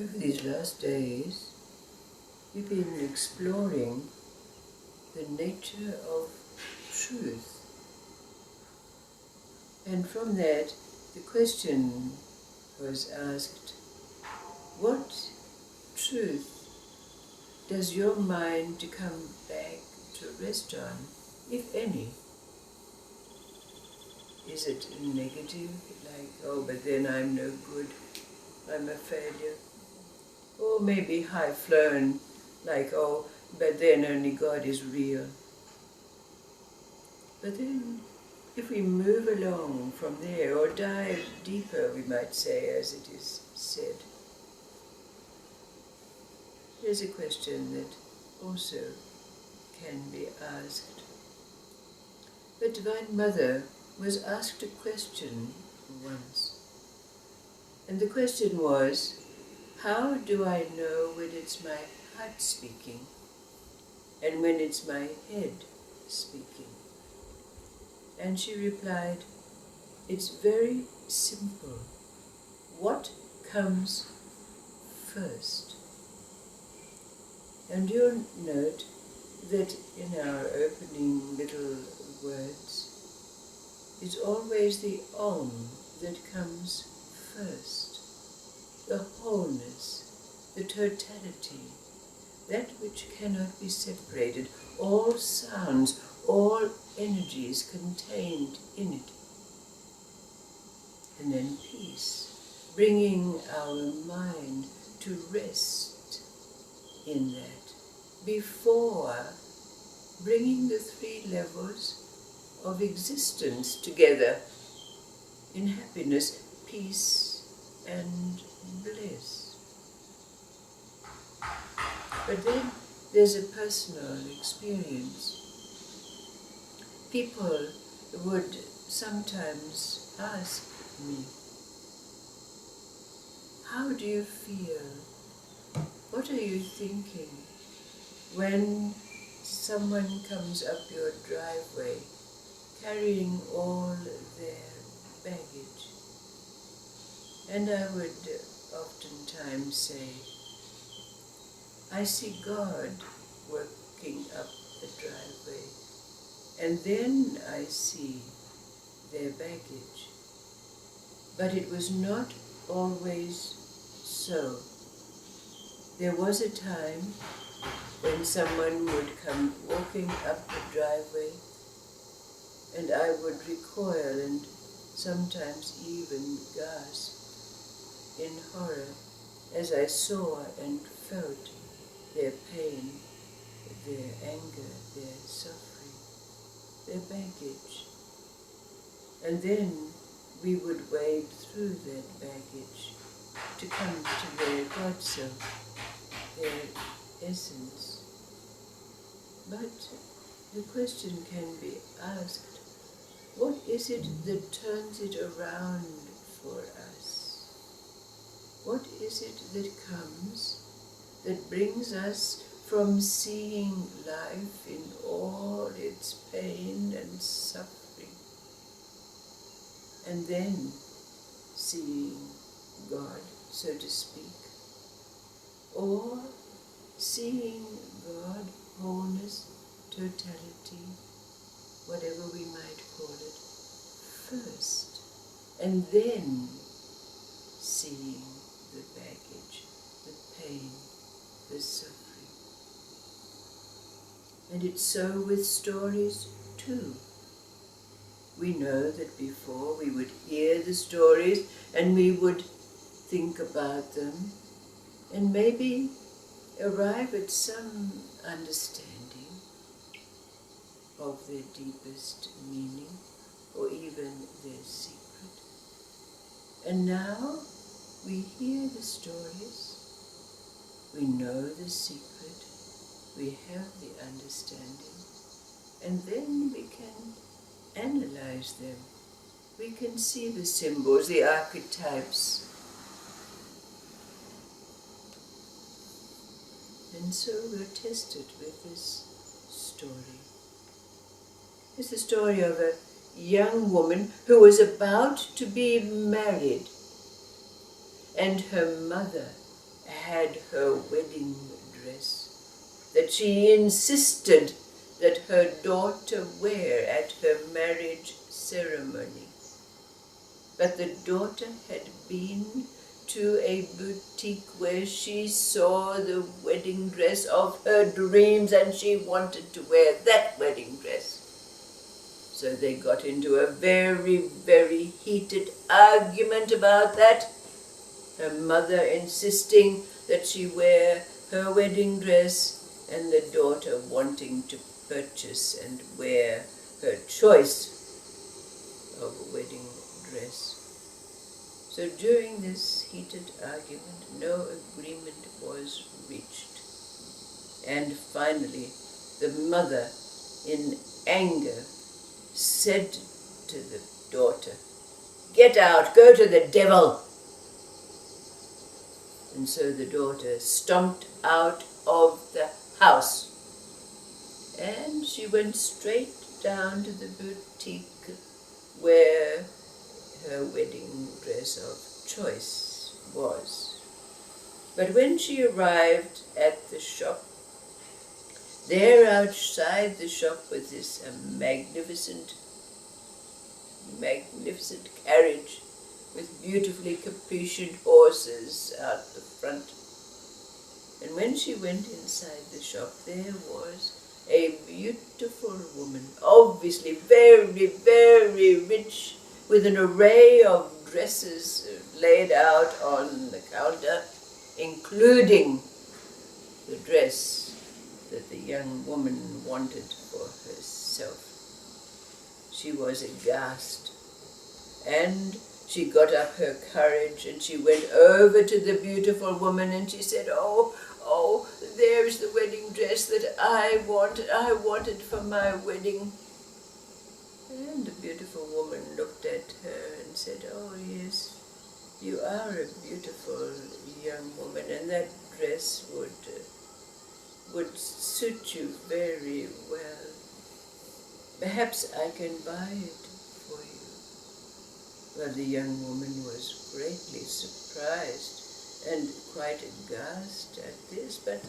Over these last days, we've been exploring the nature of truth. And from that, the question was asked, what truth does your mind to come back to rest on, if any? Is it negative, like, oh, but then I'm no good, I'm a failure? Or maybe high-flown, like, oh, but then only God is real. But then, if we move along from there, or dive deeper, we might say, as it is said, there's a question that also can be asked. The Divine Mother was asked a question once, and the question was, how do I know when it's my heart speaking and when it's my head speaking? And she replied, it's very simple. What comes first? And you'll note that in our opening little words, it's always the Om that comes first. The wholeness, the totality, that which cannot be separated, all sounds, all energies contained in it. And then peace, bringing our mind to rest in that, before bringing the three levels of existence together in happiness, peace, and bliss. But then there's a personal experience. People would sometimes ask me, how do you feel? What are you thinking when someone comes up your driveway carrying all their baggage? And I would oftentimes say, I see God working up the driveway, and then I see their baggage. But it was not always so. There was a time when someone would come walking up the driveway, and I would recoil and sometimes even gasp in horror as I saw and felt their pain, their anger, their suffering, their baggage. And then we would wade through that baggage to come to their God self, their essence. But the question can be asked, what is it that turns it around for us? What is it that comes, that brings us from seeing life in all its pain and suffering, and then seeing God, so to speak, or seeing God, wholeness, totality, whatever we might call it, first, and then seeing the baggage, the pain, the suffering. And it's so with stories too. We know that before we would hear the stories and we would think about them and maybe arrive at some understanding of their deepest meaning or even their secret. And now we hear the stories, we know the secret, we have the understanding, and then we can analyze them. We can see the symbols, the archetypes. And so we're tested with this story. It's the story of a young woman who was about to be married, and her mother had her wedding dress that she insisted that her daughter wear at her marriage ceremony. But the daughter had been to a boutique where she saw the wedding dress of her dreams and she wanted to wear that wedding dress. So they got into a very, very heated argument about that. Her mother insisting that she wear her wedding dress and the daughter wanting to purchase and wear her choice of a wedding dress. So during this heated argument, no agreement was reached. And finally, the mother, in anger, said to the daughter, "Get out, go to the devil." And so the daughter stomped out of the house. And she went straight down to the boutique where her wedding dress of choice was. But when she arrived at the shop, there outside the shop was this magnificent carriage with beautifully capacious horses out the front. And when she went inside the shop, there was a beautiful woman, obviously very, very rich, with an array of dresses laid out on the counter, including the dress that the young woman wanted for herself. She was aghast, and she got up her courage and she went over to the beautiful woman and she said, "Oh, there's the wedding dress that I wanted for my wedding." And the beautiful woman looked at her and said, "Oh yes, you are a beautiful young woman, and that dress would suit you very well. Perhaps I can buy it for you." Well, the young woman was greatly surprised and quite aghast at this, but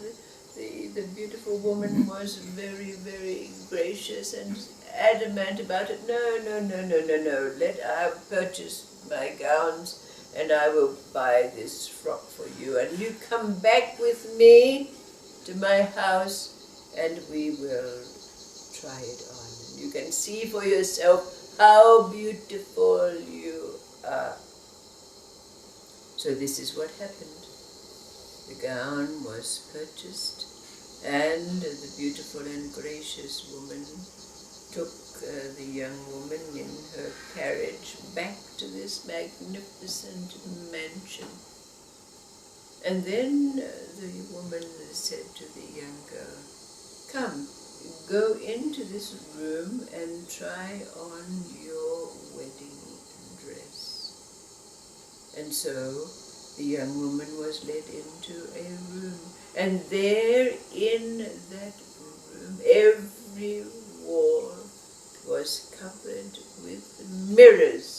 the beautiful woman was very, very gracious and adamant about it. No, let I purchase my gowns and I will buy this frock for you, and you come back with me to my house and we will try it on. You can see for yourself how beautiful you are. So this is what happened. The gown was purchased, and the beautiful and gracious woman took the young woman in her carriage back to this magnificent mansion. And then the woman said to the young girl, "Come, go into this room and try on your wedding dress." And so the young woman was led into a room, and there in that room every wall was covered with mirrors.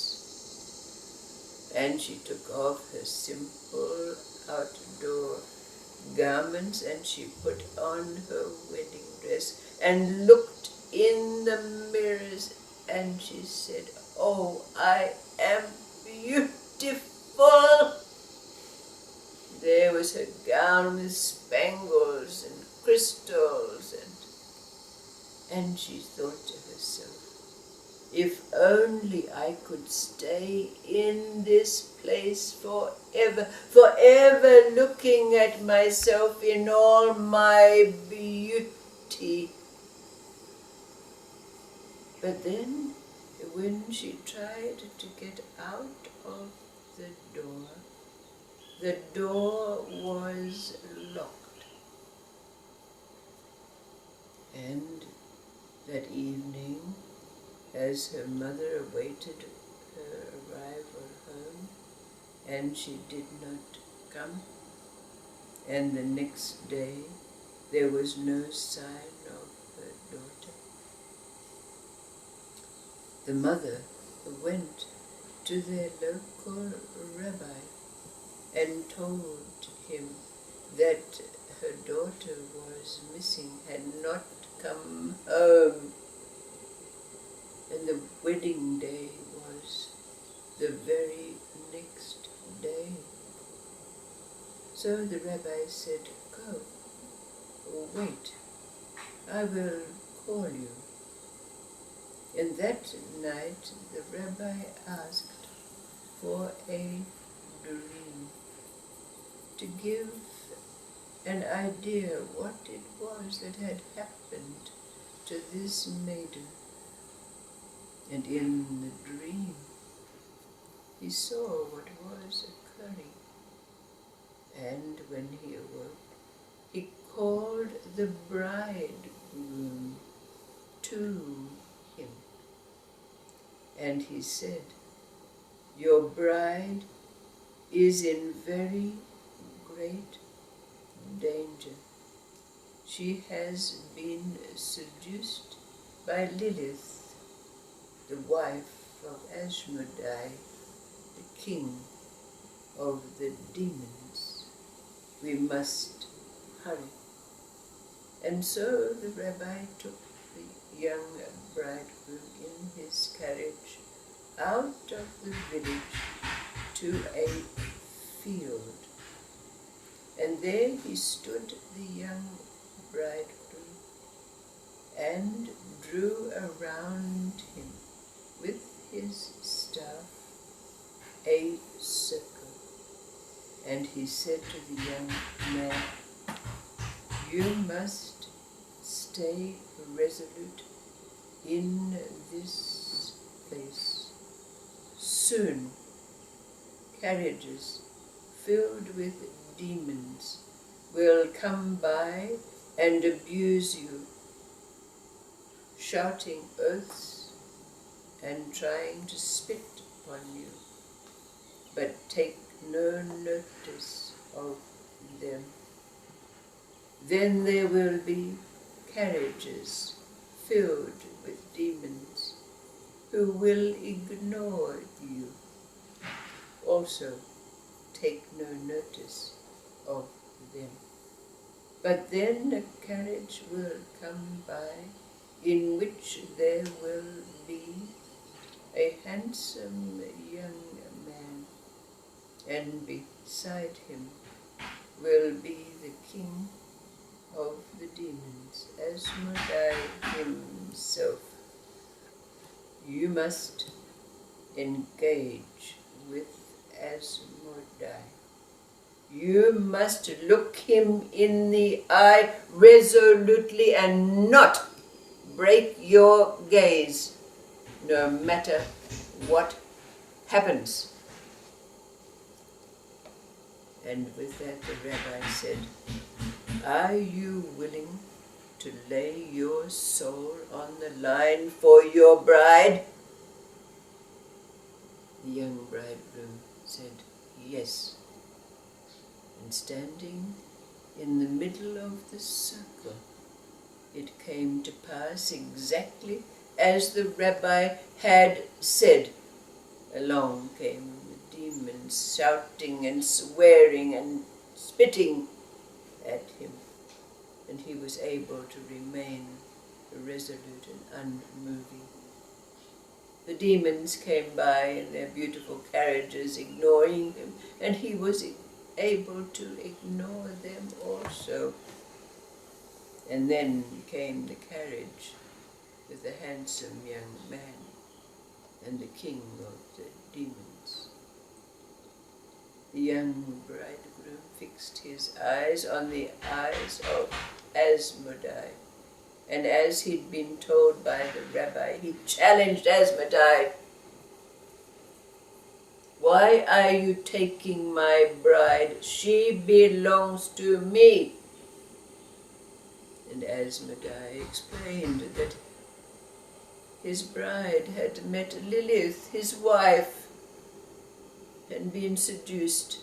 And she took off her simple outdoor garments and she put on her wedding dress and looked in the mirrors and she said, "Oh, I am beautiful." There was her gown with spangles and crystals, and she thought to herself, "If only I could stay in this place forever, forever looking at myself in all my beauty." But then, when she tried to get out of the door was locked. And that evening, as her mother awaited her arrival home, and she did not come, and the next day there was no sign of her daughter, the mother went to their local rabbi and told him that her daughter was missing, had not come home, and the wedding day was the very next day. So the rabbi said, "Go, wait, I will call you." And that night the rabbi asked for a dream to give an idea what it was that had happened to this maiden. And in the dream he saw what was occurring. And when he awoke, he called the bridegroom to him. And he said, "Your bride is in very great danger. She has been seduced by Lilith, the wife of Asmodai, the king of the demons. We must hurry." And so the rabbi took the young bridegroom in his carriage out of the village to a field. And there he stood the young bridegroom and drew around him with his staff a circle. And he said to the young man, "You must stay resolute in this place. Soon carriages filled with demons will come by and abuse you, shouting oaths and trying to spit upon you, but take no notice of them. Then there will be carriages filled with demons who will ignore you. Also, take no notice of them. But then a carriage will come by in which there will be a handsome young man, and beside him will be the king of the demons, Asmodai himself. You must engage with Asmodai. You must look him in the eye resolutely and not break your gaze, no matter what happens." And with that the rabbi said, "Are you willing to lay your soul on the line for your bride?" The young bridegroom said, "Yes." And standing in the middle of the circle, it came to pass exactly as the rabbi had said. Along came the demons, shouting and swearing and spitting at him, and he was able to remain resolute and unmoving. The demons came by in their beautiful carriages, ignoring him, and he was able to ignore them also. And then came the carriage with the handsome young man and the king of the demons. The young bridegroom fixed his eyes on the eyes of Asmodai, and as he'd been told by the rabbi, he challenged Asmodai. "Why are you taking my bride? She belongs to me." And Asmodai explained that his bride had met Lilith, his wife, and been seduced,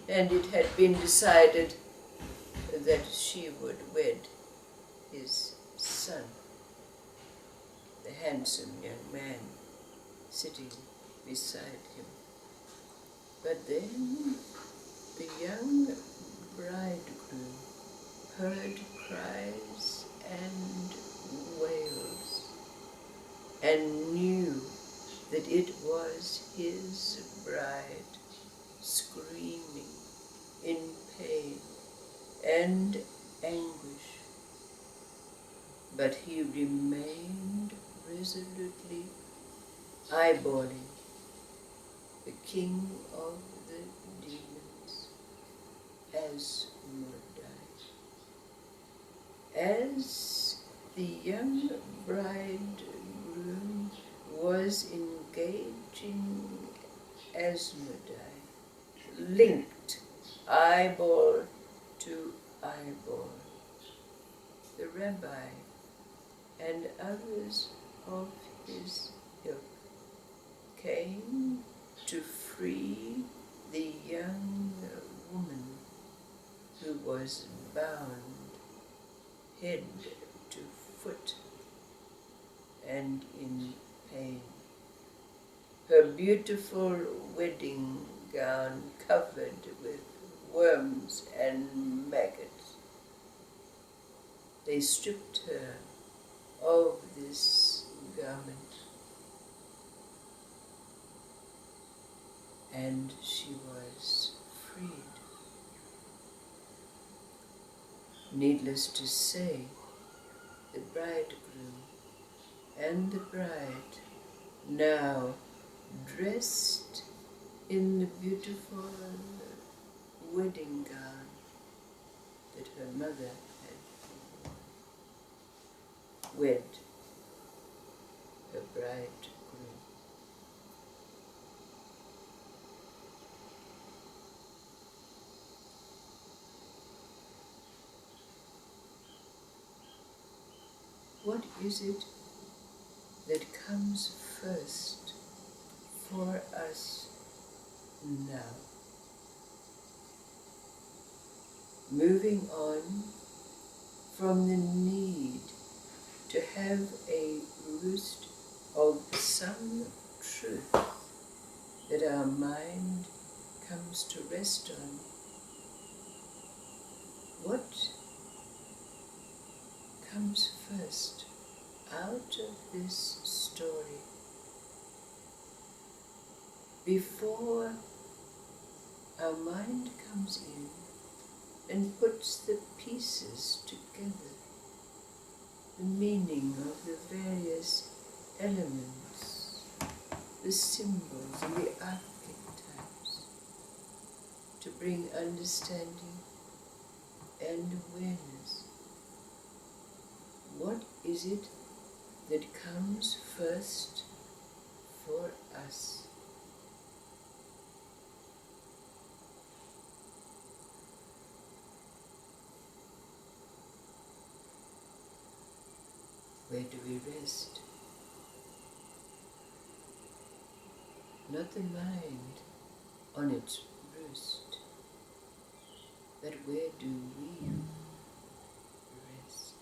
and it had been decided that she would wed his son, the handsome young man sitting beside him. But then the young bridegroom heard cries and wails, and knew that it was his bride screaming in pain and anguish. But he remained resolutely eyeballing the king of the demons, Asmodai. As the young bridegroom was engaging Asmodai, linked eyeball to eyeball, the rabbi and others of his ilk came to free the young woman who was bound head to foot and in pain, her beautiful wedding gown covered with worms and maggots. They stripped her of this garment, and she was freed. Needless to say, the bridegroom and the bride, now dressed in the beautiful wedding gown that her mother had worn, wed her bridegroom. What is it that comes first for us now? Moving on from the need to have a roost of some truth that our mind comes to rest on, what comes first out of this story before our mind comes in and puts the pieces together, the meaning of the various elements, the symbols and the archetypes, to bring understanding and awareness. What is it that comes first for us? Where do we rest? Not the mind on its roost, but where do we rest?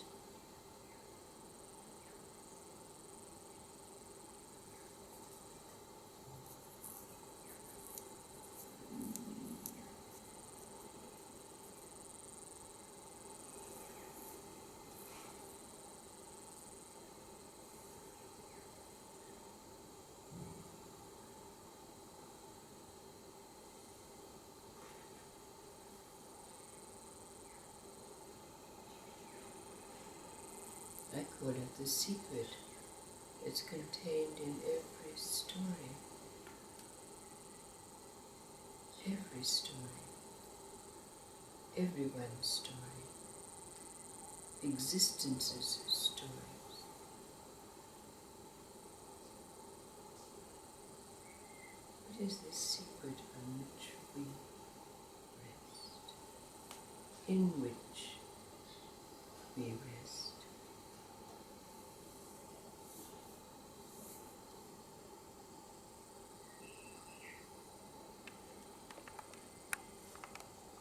I call it the secret. It's contained in every story. Every story. Everyone's story. Existence's stories. What is the secret on which we rest? In which we rest?